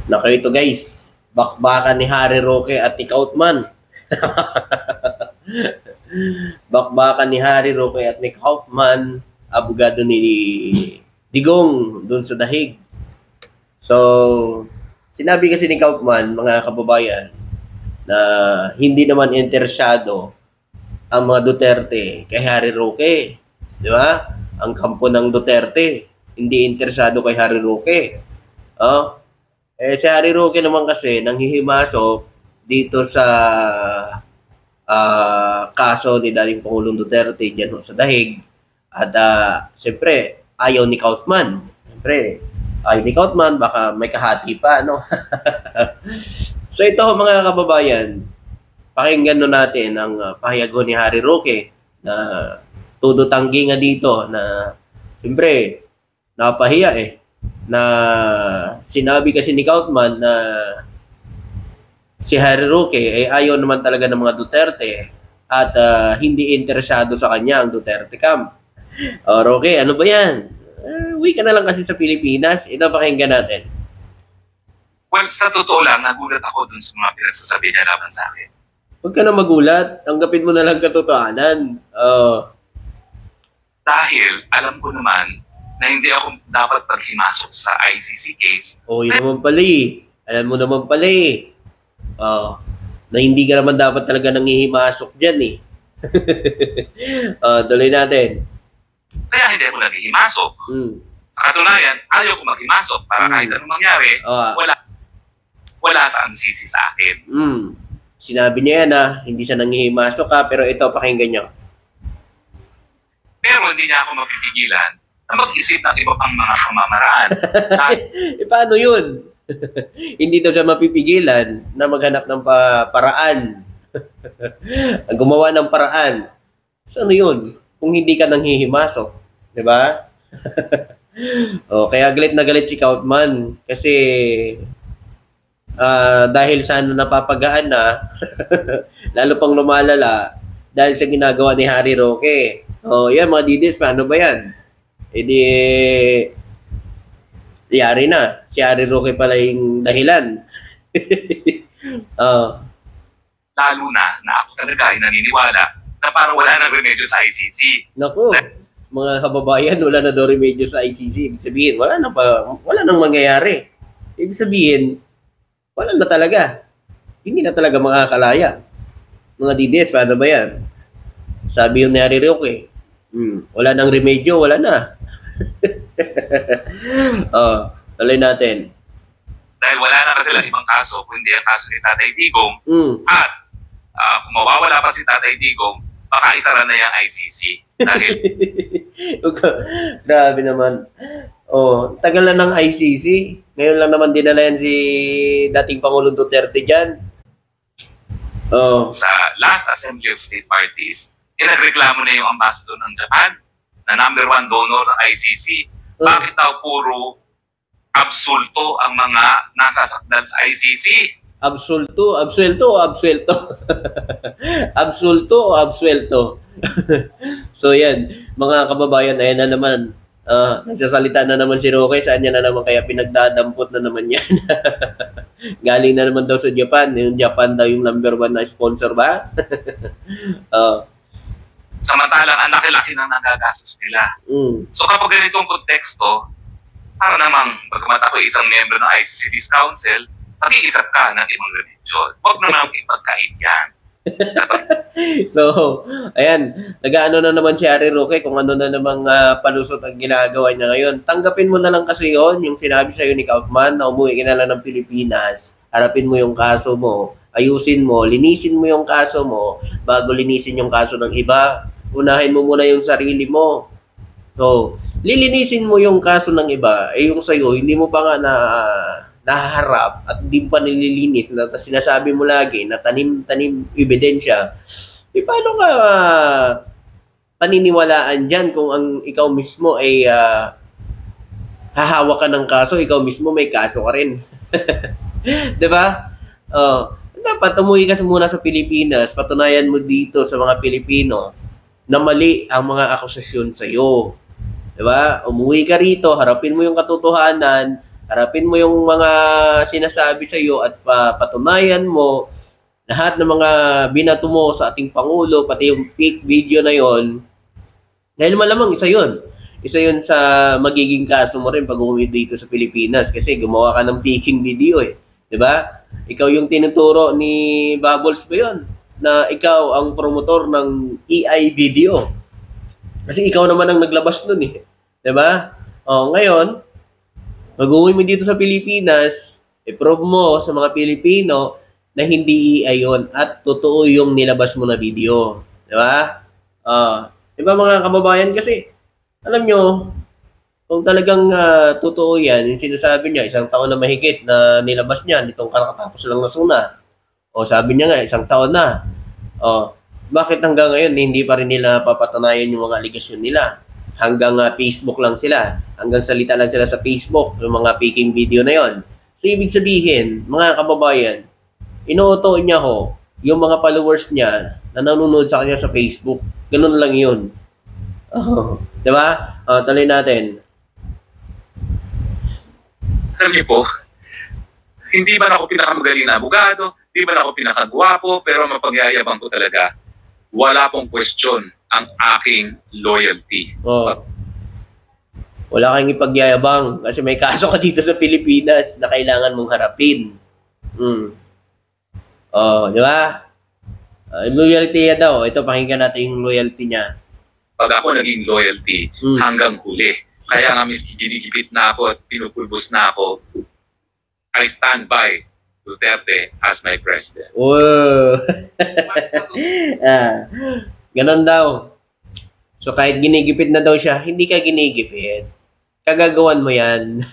Nako ito guys, bakbakan ni Harry Roque at ni Kaufman. Bakbakan ni Harry Roque at ni Kaufman, abogado ni Digong dun sa Dahig. So, sinabi kasi ni Kaufman, mga kababayan, na hindi naman interesado ang mga Duterte kay Harry Roque. Di ba? Ang kampo ng Duterte, hindi interesado kay Harry Roque. Oh, si Harry Roque naman kasi nanghihimasok dito sa kaso ni dating Pangulong Duterte dyan sa Dahig. At siyempre, ayaw ni Kaufman. Siyempre, ayaw ni Kaufman, baka may kahati pa, no? So ito mga kababayan, pakinggan no natin ang pahayago ni Harry Roque na todo tanggi nga dito na siyempre, napahiya na sinabi kasi ni Kaufman na si Harry Roque ay ayaw naman talaga ng mga Duterte at hindi interesado sa kanya ang Duterte camp. Roque, ano ba yan? Uwi ka na lang kasi sa Pilipinas. Ito pakinggan natin. Well, sa totoo lang, nagulat ako dun sa mga pinagsasabi niya laban sa akin. Huwag ka na magulat. Tanggapin mo na lang katotohanan. Dahil alam ko naman na hindi ako dapat paghimasok sa ICC case. Yun naman pala Alam mo naman pala na hindi ka naman dapat talaga nangihimasok dyan tuloy natin. Kaya hindi ako naghihimasok. Sa katunayan, ayaw ko maghimasok para kahit anong mangyari, wala sa sisi sa akin. Sinabi niya yan hindi siya nangihimasok pero ito, pakinggan niyo. Pero hindi niya ako mapipigilan na mag-isip ng iba pang mga pamamaraan. Paano yun? Hindi daw siya mapipigilan na maghanap ng paraan. Ang gumawa ng paraan. So ano yun? Kung hindi ka nanghihimasok. Diba? Kaya galit na galit si Kaufman. Kasi dahil sa napapagaan na, lalo pang lumalala dahil sa ginagawa ni Harry Roque. Yan mga didis, paano ba yan? Yari na. Si Harry Roque pala yung dahilan. Lalo na ako talaga ay naniniwala na parang wala nang remedyo sa ICC. Naku, mga kababayan, wala na daw remedyo sa ICC. Ibig sabihin, wala nang mangyayari. Ibig sabihin, wala na talaga. Hindi na talaga makakalaya. Mga DDS, paano ba yan? Sabi yung ni Harry Roque, wala nang remedyo, wala na. Tuloy natin. Dahil wala na kasi lang ibang kaso, kundi ang kaso ni Tatay Digong. At kung mawawala pa si Tatay Digong, baka isara na yung ICC. Dahil grabe naman. Tagal na ng ICC. Ngayon lang naman dinala yan si dating Pangulong Duterte dyan. Sa last Assembly of State Parties, nagreklamo na yung ambassador ng Japan na number 1 donor ng ICC. Bakit daw puro absulto ang mga nasasakdal sa ICC? Absulto. Absulto o absuelto? So yan, mga kababayan, ayan na naman. Nagsasalita na naman si Roque, saan niya na naman kaya pinagdadampot na naman yan. Galing na naman daw sa Japan. Yung Japan daw yung number 1 na sponsor ba? Samantalang ang laki-laki na nagagastos nila. So kapag ganitong konteksto, para namang bagamat ako isang member ng ICC Peace Council, mag-iisap ka ng ibang religion. Huwag naman ipagkait yan. So, ayan, nag-ano na naman si Harry Roque kung ano na namang palusot ang ginagawa niya ngayon. Tanggapin mo na lang kasi yung sinabi sa'yo ni Kaufman na umuwi ka na lang ng Pilipinas, harapin mo yung kaso mo, ayusin mo, linisin mo yung kaso mo, bago linisin yung kaso ng iba, unahin mo muna yung sarili mo. So, lilinisin mo yung kaso ng iba, yung sa'yo, hindi mo pa nga nahaharap at hindi pa nililinis na sinasabi mo lagi na tanim ebidensya, paano ka paniniwalaan dyan kung ang ikaw mismo ay hahawa ka ng kaso, ikaw mismo may kaso ka rin. Diba? Dapat umuwi ka muna sa Pilipinas, patunayan mo dito sa mga Pilipino na mali ang mga akusasyon sa'yo. Diba? Umuwi ka rito, harapin mo yung katotohanan, Harapin mo yung mga sinasabi sa iyo at patunayan mo lahat ng mga binato mo sa ating Pangulo, pati yung fake video na yon. Dahil malamang isa yun. Isa yun sa magiging kaso mo rin pag umuwi dito sa Pilipinas kasi gumawa ka ng faking video eh. 'Di ba? Ikaw yung tinuturo ni Bubbles ba yun? Na ikaw ang promotor ng AI video. Kasi ikaw naman ang naglabas nun eh. 'Di ba? Ngayon, mag-uwi mo dito sa Pilipinas, i-prove mo sa mga Pilipino na hindi AI yun at totoo yung nilabas mo na video. Di ba? Di ba mga kababayan? Kasi, alam nyo, kung talagang totoo yan, yung sinasabi niya, 1 taon na mahigit na nilabas niya, nitong kakatapos lang na suna. O sabi niya nga, 1 taon na. Bakit hanggang ngayon hindi pa rin nila papatunayan yung mga aligasyon nila? Hanggang Facebook lang sila. Hanggang salita lang sila sa Facebook, yung mga faking video na yon. So, ibig sabihin, mga kababayan, inuuto niya ho, yung mga followers niya na nanonood sa kanya sa Facebook. Ganun lang yun. Di ba? Tuloy natin. Alam niyo po, hindi man ako pinakamagaling na abogado, hindi man ako pinakagwapo, pero mapagyayabang ko talaga, wala pong question ang aking loyalty. Wala kang ipagyayabang kasi may kaso ka dito sa Pilipinas na kailangan mong harapin. Di ba? Loyalty niya daw. Ito, pakinggan natin yung loyalty niya. Pag ako naging loyalty, hanggang huli. Kaya nga miski ginigipit na ako at pinupulbos na ako, I stand by Duterte as my president. Wow! Ganon daw. So kahit ginigipit na daw siya, hindi ka ginigipit. Kagagawan mo yan.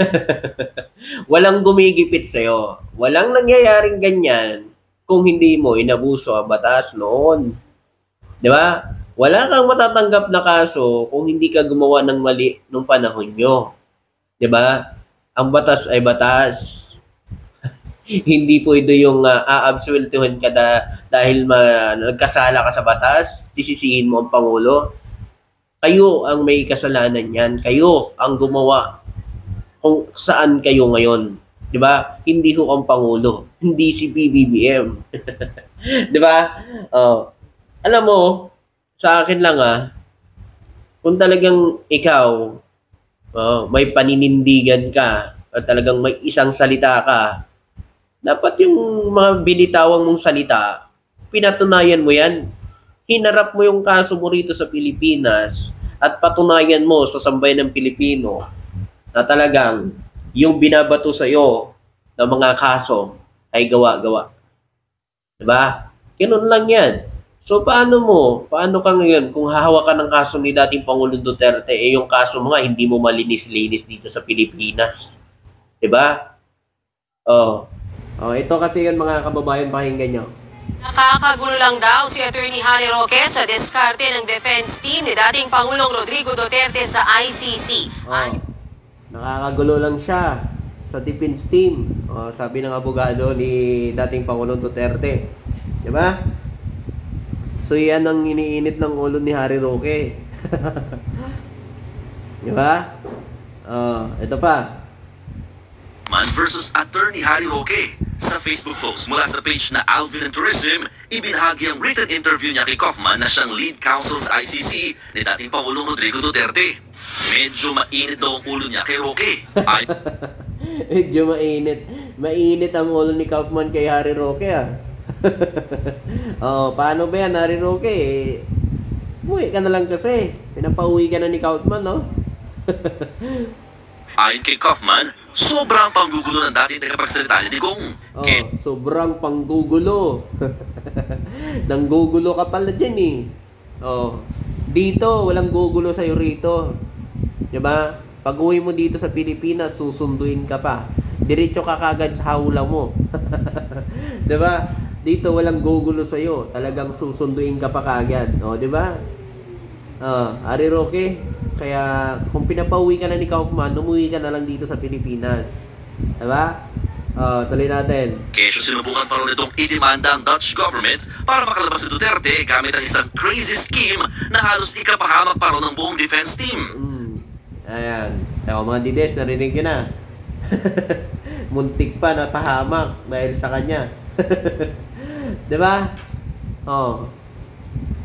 Walang gumigipit sa'yo. Walang nangyayaring ganyan kung hindi mo inabuso ang batas noon. Di ba? Wala kang matatanggap na kaso kung hindi ka gumawa ng mali nung panahon nyo. Di ba? Ang batas ay batas. Hindi pwede yung aabsueltuhan ka dahil nagkasala ka sa batas, sisisihin mo ang Pangulo. Kayo ang may kasalanan yan. Kayo ang gumawa kung saan kayo ngayon. Di ba? Hindi ho ang Pangulo. Hindi si PBBM. Di ba? Alam mo, sa akin lang kung talagang ikaw may paninindigan ka at talagang may isang salita ka, dapat yung mga binitawang mong salita, pinatunayan mo yan. Hinarap mo yung kaso mo rito sa Pilipinas at patunayan mo sa sambayan ng Pilipino na talagang yung binabato sa iyo ng mga kaso ay gawa-gawa. Diba? Ganun lang yan. So paano ka ngayon kung hahawa ka ng kaso ni dating Pangulong Duterte, yung kaso mo nga hindi mo malinis-linis dito sa Pilipinas. Diba? Ito kasi yan mga kababayan, pakinggan nyo. Nakakagulo lang daw si Attorney Harry Roque sa diskarte ng defense team ni dating Pangulong Rodrigo Duterte sa ICC. Nakakagulo lang siya sa defense team. Sabi ng abogado ni dating Pangulong Duterte. Diba? So yan ang iniinit ng ulo ni Harry Roque. Diba? Ito pa. Man versus Attorney Harry Roque. Sa Facebook post mula sa page na Alvin and Tourism, ibinahagi ang written interview niya kay Kaufman na siyang lead counsel sa ICC ni dating Pangulong Rodrigo Duterte. Medyo mainit daw ang ulo niya kay Roque. Medyo mainit. Mainit ang ulo ni Kaufman kay Harry Roque paano ba yan, Harry Roque? Umuwi ka na lang kasi. Pinapauwi ka na ni Kaufman, no? Ayon kay Kaufman, sobrang panggugulo ng dating tagapagsalita ni Digong. Sobrang panggugulo. Nanggugulo ka pala dyan eh. Dito, walang gugulo sa'yo rito. Diba? Pag uwi mo dito sa Pilipinas, susunduin ka pa. Diretso ka kagad sa hawla mo. Diba? Dito, walang gugulo sa'yo. Talagang susunduin ka pa kagad. Diba? Harry Roque, kaya kung pinapauwi ka na ni Kaufman, umuwi ka na lang dito sa Pilipinas. Diba? Tuloy natin. Kesyo sinubukan pa rin itong idemanda ang Dutch government para makalabas si Duterte gamit ang isang crazy scheme na halos ikapahamak pa rin ng buong defense team. Ayan. Mga dides, narinig nyo na. Muntik pa na pahamak dahil sa kanya. 'Di ba? Oh.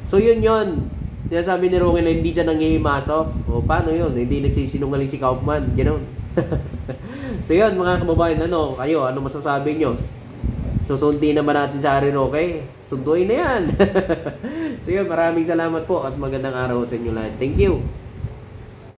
So yun. Sabi ni Roque na hindi siya nanghihimasok. O paano yun? Hindi nagsisinungaling si Kaufman. Ganoon. So yun mga kababayan, kayo, ano masasabi nyo? Susunti naman natin sa Harry Roque. Sunduin na yan. So yun, maraming salamat po at magandang araw sa inyo lahat. Thank you.